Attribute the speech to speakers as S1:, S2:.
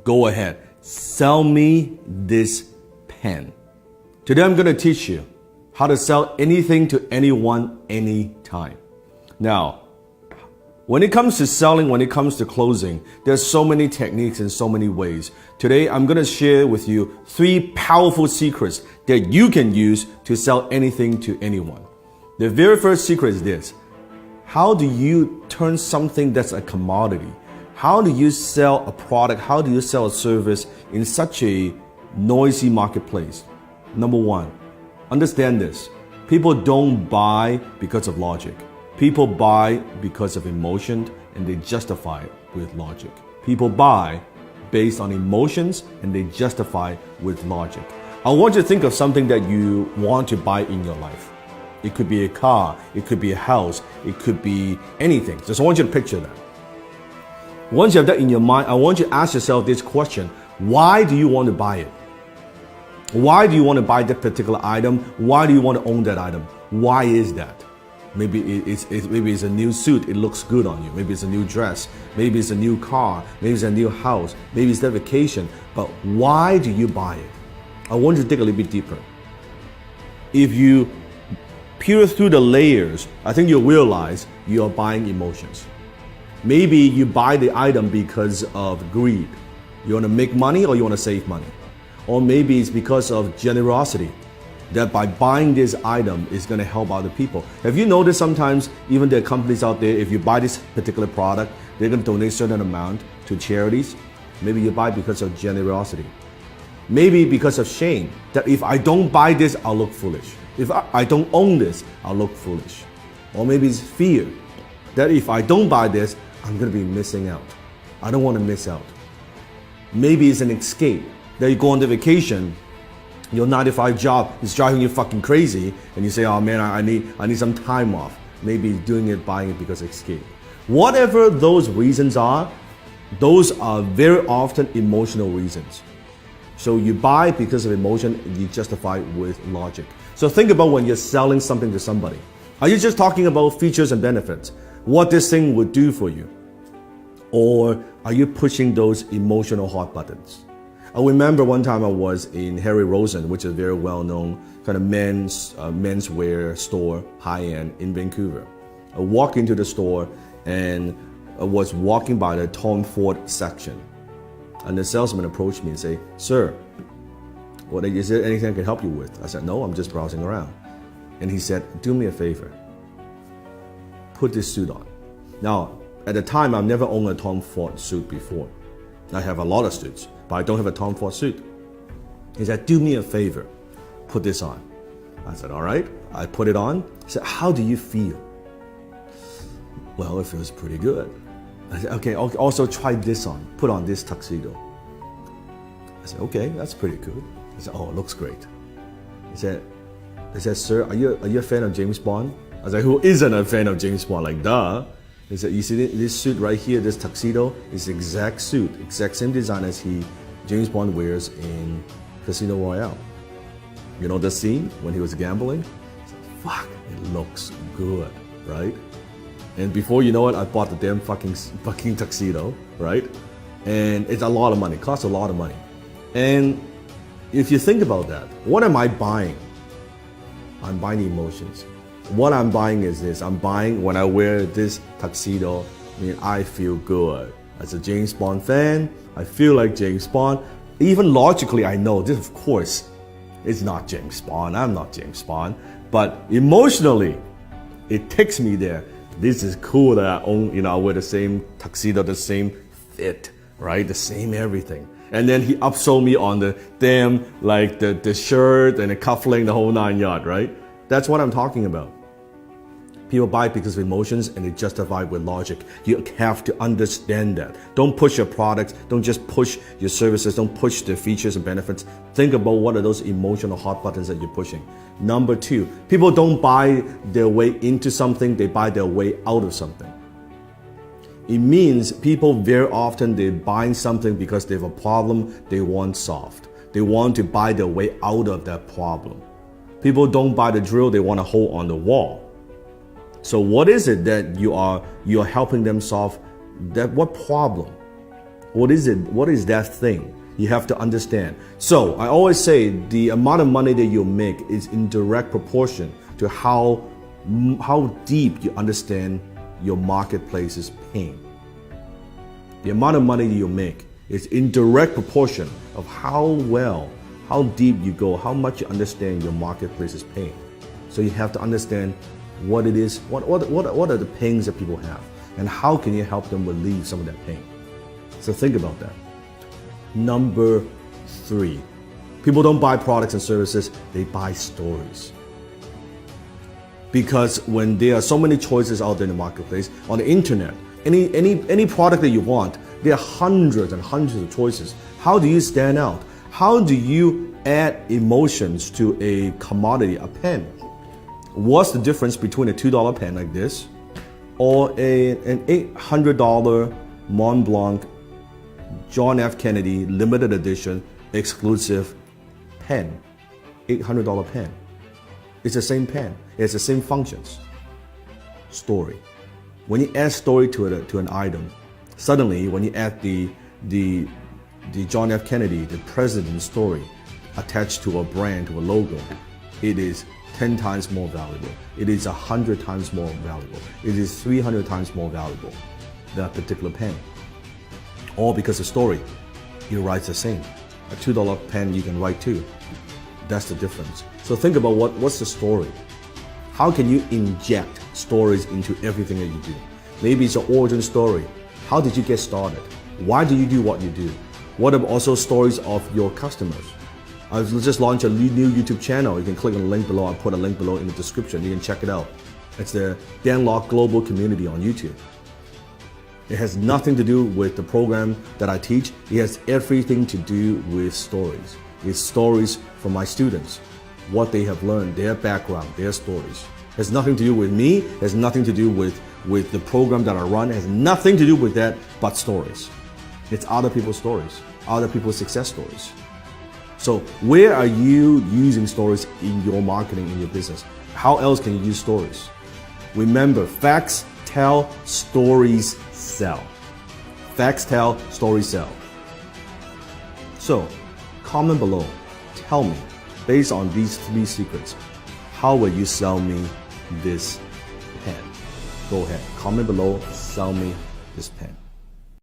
S1: go ahead, sell me this pen. Today I'm going to teach you how to sell anything to anyone, anytime. Now, when it comes to selling, when it comes to closing, there's so many techniques and so many ways. Today, I'm going to share with you 3 powerful secrets that you can use to sell anything to anyone. The very first secret is this. How do you turn something that's a commodity? How do you sell a product? How do you sell a service in such a noisy marketplace? Number 1, understand this. People don't buy because of logic. People buy because of emotion, and they justify it with logic. People buy based on emotions, and they justify with logic. I want you to think of something that you want to buy in your life. It could be a car, it could be a house, it could be anything. Just I want you to picture that. Once you have that in your mind, I want you to ask yourself this question. Why do you want to buy it? Why do you want to buy that particular item? Why do you want to own that item? Why is that? Maybe it's a new suit, it looks good on you. Maybe it's a new dress. Maybe it's a new car. Maybe it's a new house. Maybe it's that vacation. But why do you buy it? I want you to dig a little bit deeper. If you peer through the layers, I think you'll realize you are buying emotions. Maybe you buy the item because of greed. You want to make money or you want to save money. Or maybe it's because of generosity, that by buying this item is going to help other people. Have you noticed sometimes even there are companies out there, if you buy this particular product, they're going to donate a certain amount to charities? Maybe you buy because of generosity. Maybe because of shame, that if I don't buy this, I'll look foolish. If I don't own this, I'll look foolish. Or maybe it's fear, that if I don't buy this, I'm going to be missing out. I don't want to miss out. Maybe it's an escape, that you go on the vacation, your 9-to-5 job is driving you fucking crazy, and you say, oh man, I need some time off. Maybe doing it, buying it because of escape. Whatever those reasons are, those are very often emotional reasons. So you buy because of emotion, and you justify with logic. So think about when you're selling something to somebody. Are you just talking about features and benefits? What this thing would do for you? Or are you pushing those emotional hot buttons? I remember one time I was in Harry Rosen, which is a very well-known kind of menswear store, high-end in Vancouver. I walked into the store and I was walking by the Tom Ford section. And the salesman approached me and said, sir, is there anything I can help you with? I said, no, I'm just browsing around. And he said, do me a favor. Put this suit on. Now, at the time, I've never owned a Tom Ford suit before. I have a lot of suits, but I don't have a Tom Ford suit. He said, do me a favor, put this on. I said, all right. I put it on. He said, how do you feel? Well, it feels pretty good. I said, okay, also try this on. Put on this tuxedo. I said, okay, that's pretty good. He said, oh, it looks great. He said, sir, are you a fan of James Bond? I was like, who isn't a fan of James Bond? Like, duh. He said, you see this suit right here, this tuxedo, is the exact suit, exact same design as James Bond wears in Casino Royale. You know the scene when he was gambling? He said, fuck, it looks good, right? And before you know it, I bought the damn fucking tuxedo, right? And it's a lot of money, costs a lot of money. And if you think about that, what am I buying? I'm buying emotions. What I'm buying is this. I'm buying when I wear this tuxedo, I feel good. As a James Bond fan, I feel like James Bond. Even logically, I know this, of course, it's not James Bond. I'm not James Bond. But emotionally, it takes me there. This is cool that I own, I wear the same tuxedo, the same fit, right? The same everything. And then he upsold me on the damn, the shirt and the cufflink, the whole 9 yard, right? That's what I'm talking about. People buy because of emotions and they justify with logic. You have to understand that. Don't push your products. Don't just push your services. Don't push the features and benefits. Think about what are those emotional hot buttons that you're pushing. Number 2, people don't buy their way into something. They buy their way out of something. It means people very often, they're buying something because they have a problem they want solved. They want to buy their way out of that problem. People don't buy the drill, they want a hole on the wall. So what is it that you are helping them solve? What problem? What is it? What is that thing? You have to understand. So I always say the amount of money that you make is in direct proportion to how deep you understand your marketplace's pain. The amount of money you make is in direct proportion of how deep you go, how much you understand your marketplace's pain. So you have to understand what it is, what are the pains that people have, and how can you help them relieve some of that pain. So think about that. Number 3, people don't buy products and services, they buy stories. Because when there are so many choices out there in the marketplace, on the internet, any product that you want, there are hundreds and hundreds of choices. How do you stand out? How do you add emotions to a commodity, a pen? What's the difference between a $2 pen like this or an $800 Mont Blanc John F. Kennedy limited edition exclusive pen? $800 pen. It's the same pen. It has the same functions. Story. When you add story to an item, suddenly when you add the John F. Kennedy, the president's story attached to a brand, to a logo, it is 10 times more valuable. It is 100 times more valuable. It is 300 times more valuable, that particular pen. All because the story, it writes the same. A $2 pen you can write too. That's the difference. So think about what's the story? How can you inject stories into everything that you do? Maybe it's your origin story. How did you get started? Why do you do what you do? What about also stories of your customers? I've just launched a new YouTube channel. You can click on the link below. I'll put a link below in the description. You can check it out. It's the Dan Lok Global Community on YouTube. It has nothing to do with the program that I teach. It has everything to do with stories. It's stories from my students, what they have learned, their background, their stories. It has nothing to do with me. It has nothing to do with the program that I run. It has nothing to do with that but stories. It's other people's stories, other people's success stories. So where are you using stories in your marketing, in your business? How else can you use stories? Remember, facts tell, stories sell. Facts tell, stories sell. So comment below. Tell me, based on these 3 secrets, how will you sell me this pen? Go ahead, comment below, sell me this pen.